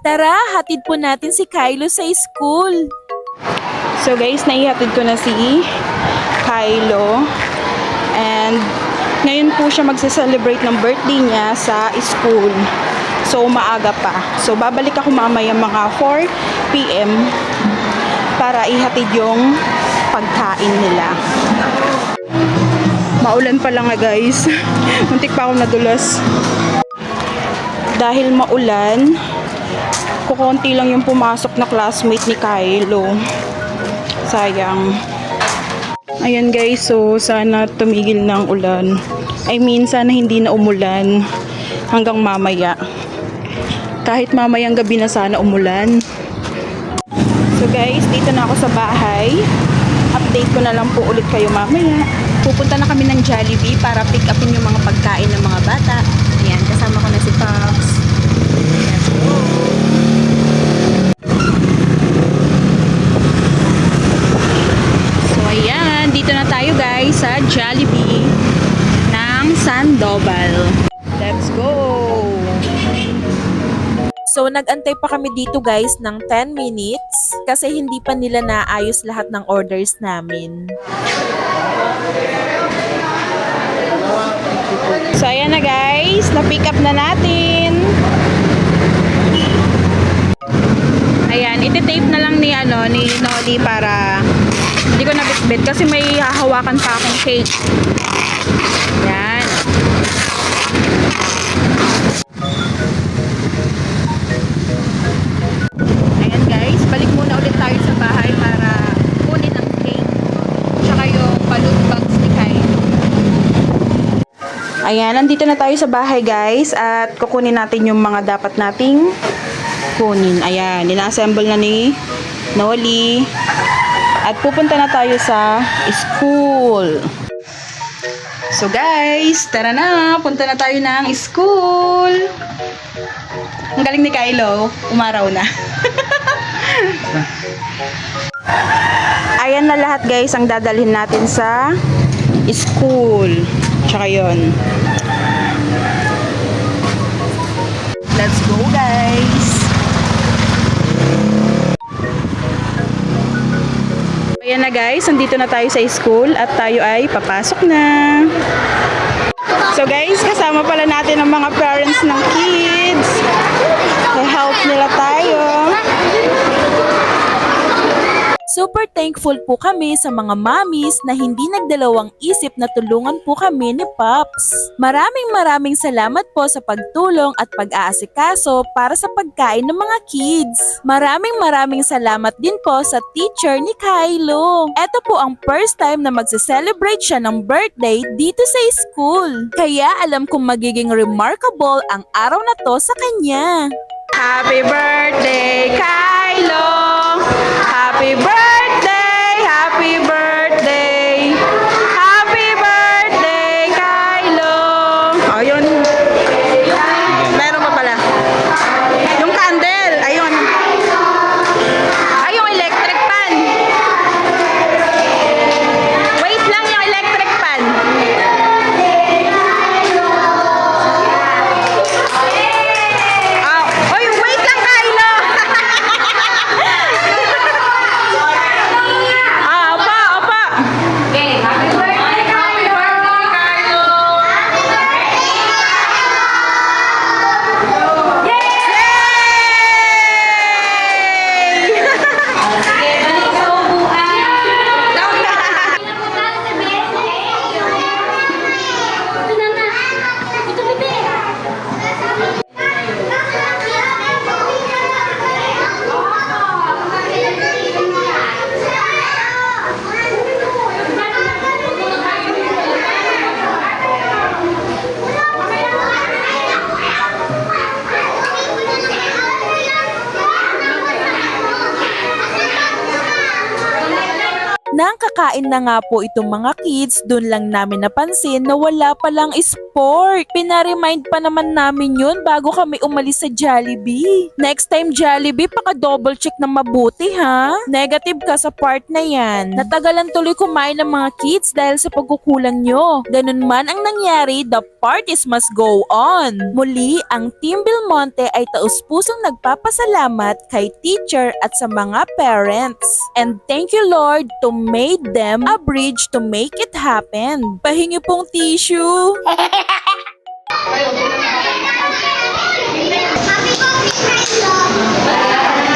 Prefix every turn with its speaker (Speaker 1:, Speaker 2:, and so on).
Speaker 1: Tara, hatid po natin si Kylo sa school.
Speaker 2: So guys, naihatid ko na si Kylo. And ngayon po siya magse-celebrate ng birthday niya sa school. So maaga pa. So babalik ako mamaya mga 4 PM para ihatid yung pagkain nila. Maulan pa lang nga guys. Muntik pa akong nadulas. Dahil maulan, kukunti lang yung pumasok na classmate ni Kylo. Sayang. Ayan guys, so sana tumigil na ang ulan. I mean, sana hindi na umulan hanggang mamaya. Kahit mamayang gabi na sana umulan. So guys, dito na ako sa bahay. Update ko na lang po ulit kayo mamaya. Pupunta na kami ng Jollibee para pick upin yung mga pagkain ng mga bata. Ayan, kasama ko na si Pops. Let's go! So ayan, dito na tayo guys sa Jollibee ng Sandoval. Let's go!
Speaker 1: So nag-antay pa kami dito guys ng 10 minutes kasi hindi pa nila naayos lahat ng orders namin.
Speaker 2: So ayan na guys, na-pick up na natin. Ayan, iti-tape na lang ni Noli para hindi ko nabitbit kasi may hahawakan pa akong cake. Ayan. Ayan guys, balik muna ulit tayo sa bahay para kunin ang cake tsaka yung balloon bags ni Kylo. Ayan, nandito na tayo sa bahay guys at kukunin natin yung mga dapat nating kunin. Ayan, ina-assemble na ni Noli at pupunta na tayo sa school. So guys, tara na, punta na tayo ng school. Ang galing ni Kylo, umaraw na. Ayan na lahat guys ang dadalhin natin sa school. Tsaka yun. Let's go guys! Ayan na guys, nandito na tayo sa school at tayo ay papasok na. So guys, kasama pala natin ang mga parents ng kids. I-help nila tayo.
Speaker 1: Super thankful po kami sa mga mommies na hindi nagdalawang isip na tulungan po kami ni Pops. Maraming salamat po sa pagtulong at pag-aasikaso para sa pagkain ng mga kids. Maraming salamat din po sa teacher ni Kylo. Ito po ang first time na magse-celebrate siya ng birthday dito sa school. Kaya alam kong magiging remarkable ang araw na to sa kanya.
Speaker 2: Happy birthday, Kylo! Happy birthday! Happy birthday! Happy birthday, Kylo! Oh, yun. Meron pa pala. Yung candle. Ayun. Ay, yung electric pan. Wait lang yung electric pan. Oy, wait lang, Kylo! Opa.
Speaker 3: Okay, happy birthday, Kylo! Okay, balik sa upuan. Ito na nga. Ito, bebe.
Speaker 1: Nang kakain na nga po itong mga kids, doon lang namin napansin na wala palang spoon. report. Pinaremind pa naman namin yun bago kami umalis sa Jollibee. Next time Jollibee, paka-double check na mabuti ha. Negative ka sa part na yan. Natagalan tuloy kumain ng mga kids dahil sa pagkukulang nyo. Ganun man ang nangyari, the parties must go on. Muli, ang Team Belmonte ay taus-pusong nagpapasalamat kay teacher at sa mga parents. And thank you Lord to made them a bridge to make it happen. Pahingi pong tissue.
Speaker 3: Happy birthday, Kylo!